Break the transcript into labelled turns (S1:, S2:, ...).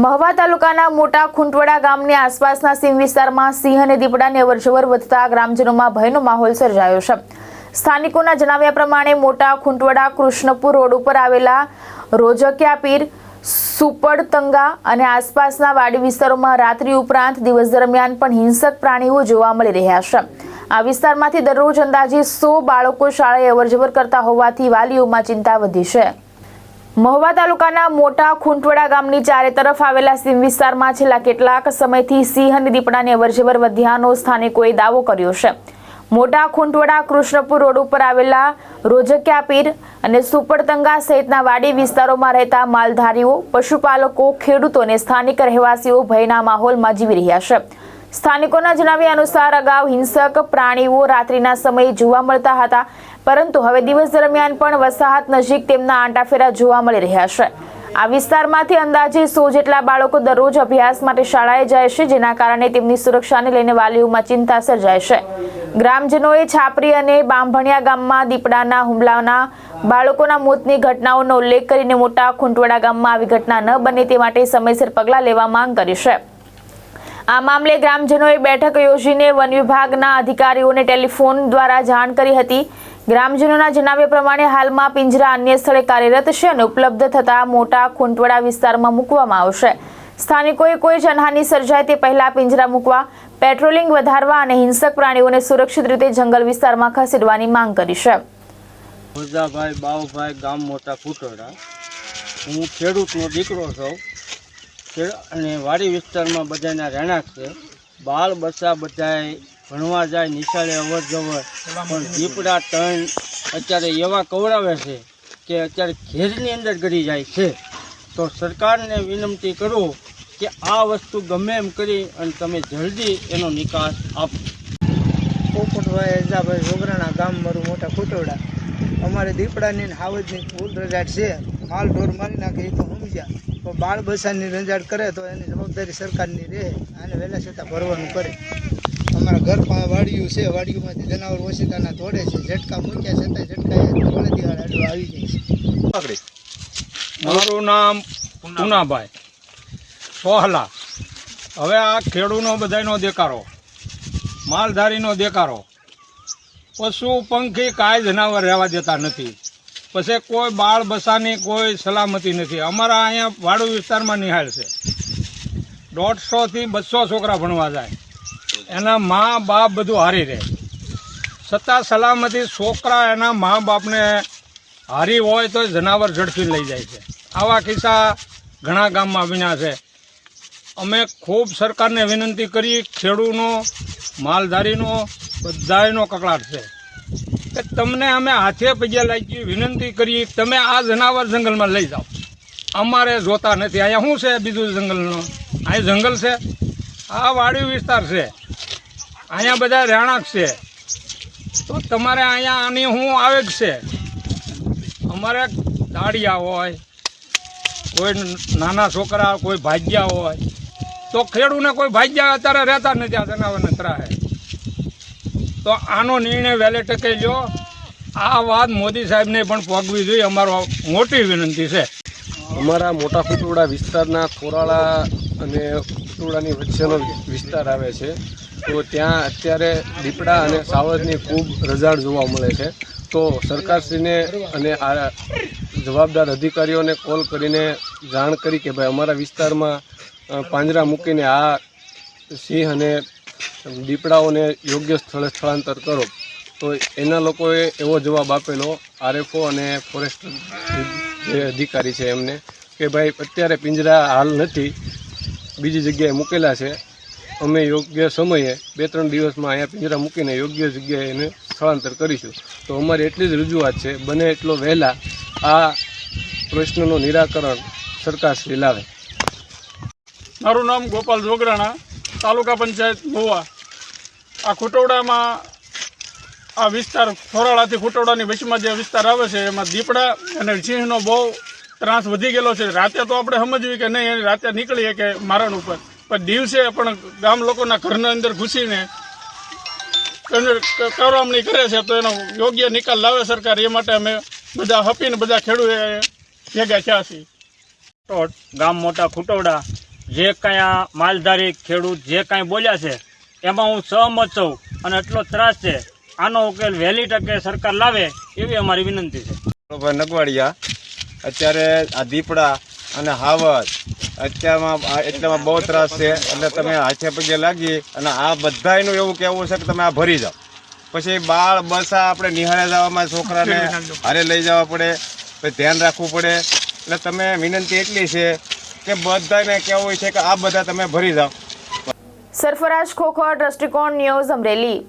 S1: મહવા તાલુકાના મોટા ખૂંટવડા ગામની આસપાસના સીમ વિસ્તારમાં સિંહ અને દીપડાની અવરજવર વધતા ગ્રામજનોમાં ભયનો માહોલ સર્જાયો છે। સ્થાનિકોના જણાવ્યા પ્રમાણે મોટા ખૂંટવડા કૃષ્ણપુર રોડ ઉપર આવેલા રોજકિયા પીર, સુપડતંગા અને આસપાસના વાડી વિસ્તારોમાં રાત્રિ ઉપરાંત દિવસ દરમિયાન પણ હિંસક પ્રાણીઓ જોવા મળી રહ્યા છે। આ વિસ્તારમાંથી દરરોજ અંદાજે 100 બાળકો શાળાએ અવરજવર કરતા હોવાથી વાલીઓમાં ચિંતા વધી છે। મહવા તાલુકાના મોટા ખૂંટવડા ગામની ચારે તરફ આવેલા સીમ વિસ્તારમાં છેલ્લા કેટલાક સમયથી સિંહ અને દીપડાની અવરજવર વધ્યાનો સ્થાનિકોએ દાવો કર્યો છે। મોટા ખૂંટવડા કૃષ્ણપુર રોડ ઉપર આવેલા રોજકિયા પીર અને સુપડતંગા સહિતના વાડી વિસ્તારોમાં રહેતા માલધારીઓ, પશુપાલકો, ખેડૂતો અને સ્થાનિક રહેવાસીઓ ભયના માહોલમાં જીવી રહ્યા છે। સ્થાનિકોના જણાવ્યા અનુસાર અગાઉ હિંસક પ્રાણીઓ રાત્રિના સમયે જોવા મળતા હતા, પરંતુ હવે દિવસ દરમિયાન પણ વસાહત નજીક તેમના આંટાફેરા જોવા મળી રહ્યા છે। આ વિસ્તારમાંથી અંદાજે 100 જેટલા બાળકો દરરોજ અભ્યાસ માટે શાળાએ જાય છે, જેના કારણે તેમની સુરક્ષાને લઈને વાલીઓમાં ચિંતા સર્જાય છે। ગ્રામજનોએ છાપરી અને બાંભણિયા ગામમાં દીપડાના હુમલાના બાળકોના મોતની ઘટનાઓનો ઉલ્લેખ કરીને મોટા ખૂંટવડા ગામમાં આવી ઘટના ન બને તે માટે સમયસર પગલાં લેવા માંગ કરી છે। આ મામલે ગ્રામજનોએ બેઠક યોજીને વન વિભાગના અધિકારીઓને ટેલિફોન દ્વારા જાણ કરી હતી। ગ્રામજનોના જણાવ્યા પ્રમાણે હાલમાં પિંજરા અન્ય સ્થળે કાર્યરત છે અને ઉપલબ્ધ થતા મોટા ખૂંટવડા વિસ્તારમાં મૂકવામાં આવશે। સ્થાનિકોએ કોઈ જાનહાનિ સર્જાય તે પહેલા પિંજરા મૂકવા, પેટ્રોલિંગ વધારવા અને હિંસક પ્રાણીઓને સુરક્ષિત રીતે જંગલ વિસ્તારમાં ખસેડવાની માંગ કરી છે।
S2: ભોજાભાઈ બાવભાઈ, ગામ મોટા ખૂંટવડા। હું ખેડૂતનો દીકરો છું અને વાડી વિસ્તારમાં બધાના રહેણાંક છે। બાળ બચ્ચા બધાય ભણવા જાય, નિશાળે અવર જવર, પણ દીપડા ટણ અત્યારે એવા કવડાવે છે કે અત્યારે ઘેરની અંદર ગળી જાય છે। તો સરકારને વિનંતી કરું કે આ વસ્તુ ગમે એમ કરી અને તમે જલ્દી એનો નિકાસ આપો।
S3: પોપટભાઈ એજાભાઈ જોગરાણા, ગામ મારું મોટા ખૂંટવડા। અમારે દીપડાની હાવજની ફૂલ રજાડ છે। માલ ઢોર મારી નાખે એ તો સમજ્યા, તો બાળ બચ્ચાની રંજાડ કરે તો એની જવાબદારી સરકારની રહે, આને વહેલા છતાં ભરવાનું કરે। અમારા ઘર વાડીયું છે, વાડીયુંમાંથી જનાવર ઓછીતાના તોડે છે, ઝટકા મૂક્યા છતાં ઝટકા થોડે દિવાળ આડો આવી જાય છે।
S4: મારું નામ પૂનાભાઈ સોહલા। હવે આ ખેડૂનો બધાનો દેકારો, માલધારીનો દેકારો, પશુ પંખી કાંઈ જનાવર રહેવા દેતા નથી। પછી કોઈ બાળ બસાની કોઈ સલામતી નથી। અમારા અહીંયા વાડુ વિસ્તારમાં નિહાળ છે, 150 થી 200 છોકરા ભણવા જાય, એના મા બાપ બધું હારી રહે, છતાં સલામતી છોકરા એના મા બાપને હારી હોય તો જનાવર ઝડપી લઈ જાય છે। આવા કિસ્સા ઘણા ગામમાં બન્યા છે। અમે ખૂબ સરકારને વિનંતી કરી, ખેડૂનો, માલધારીનો બધાયનો કકળાટ છે કે તમને અમે હાથે પગે લાગી વિનંતી કરી, તમે આ જનાવર જંગલમાં લઈ જાઓ, અમારે જોતા નથી। અહીંયા શું છે બીજું જંગલનો? અહીં જંગલ છે, આ વાડી વિસ્તાર છે, અહીંયા બધા રહેણાંક છે, તો તમારે અહીંયા આની શું આવેગ છે? અમારે દાડિયા હોય, કોઈ નાના છોકરા, કોઈ ભાગ્યા હોય, તો ખેડૂને કોઈ ભાગ્યા અત્યારે રહેતા નથી આ જનાવરને ત્રાહે। તો આનો નિર્ણય વહેલે ટકે લ્યો। આ વાત મોદી સાહેબને પણ પહોંચવી જોઈએ, અમારો મોટી વિનંતી છે।
S5: અમારા મોટા ખૂંટવડા વિસ્તારના કોરાળા અને ખૂંટવડાની વચ્ચેનો વિસ્તાર આવે છે, તો ત્યાં અત્યારે દીપડા અને સાવજની ખૂબ રજાડ જોવા મળે છે। તો સરકારશ્રીને અને આ જવાબદાર અધિકારીઓને કોલ કરીને જાણ કરી કે ભાઈ અમારા વિસ્તારમાં પાંજરા મૂકીને આ સિંહ અને દીપડાઓને યોગ્ય સ્થળે સ્થળાંતર કરો। તો એના લોકોએ એવો જવાબ આપેલો, આરએફઓ અને ફોરેસ્ટ જે અધિકારી છે એમને, કે ભાઈ અત્યારે પિંજરા હાલ નથી, બીજી જગ્યાએ મૂકેલા છે, અમે યોગ્ય સમયે 2-3 દિવસમાં અહીંયા પિંજરા મૂકીને યોગ્ય જગ્યાએ એને સ્થળાંતર કરીશું। તો અમારી એટલી જ રજૂઆત છે, બને એટલો વહેલા આ પ્રશ્નનું નિરાકરણ સરકારશ્રી લાવે।
S4: મારું નામ ગોપાલ જોગરાણા, તાલુકા પંચાયત મહુવા। આ ખૂંટવડામાં આ વિસ્તાર ખોરાળાથી ખૂંટવડાની વચમાં જે વિસ્તાર આવે છે, એમાં દીપડા અને સિંહનો બહુ ત્રાસ વધી ગયેલો છે। રાતે તો આપણે સમજવી કે નહીં, રાતે નીકળીએ કે મારણ ઉપર, પણ દિવસે પણ ગામ લોકોના ઘરના અંદર ઘૂસીને કરવામણી કરે છે। તો એનો યોગ્ય નિકાલ લાવે સરકાર, એ માટે અમે બધા હપીને બધા ખેડૂતો ભેગા થયા છીએ।
S2: ગામ મોટા ખૂંટવડા।
S6: જે કાંઈ આ માલધારી ખેડૂત જે કાંઈ બોલ્યા છે એમાં હું સહમત છું અને એટલો ત્રાસ છે. આનો ઉકેલ વહેલી તકે સરકાર લાવે એવી અમારી વિનંતી છે.
S7: નગવાડિયા અત્યારે આ દીપડા અને હાવજ એટલામાં બહુ ત્રાસ છે. એટલે તમે હાથે પગે લાગી અને આ બધાયનું એવું કહેવું છે કે તમે આ ભરી જાઓ. પછી બાળ બસા આપણે નિહાળે જવામાં છોકરાને હારે લઈ જવા પડે, પછી ધ્યાન રાખવું પડે. એટલે તમે વિનંતી એટલી છે કે બધાને કહેવું છે કે આ બધા તમે ભરી જાઓ.
S1: સરફરાજ ખોખર, દ્રષ્ટિકોણ ન્યૂઝ, અમરેલી.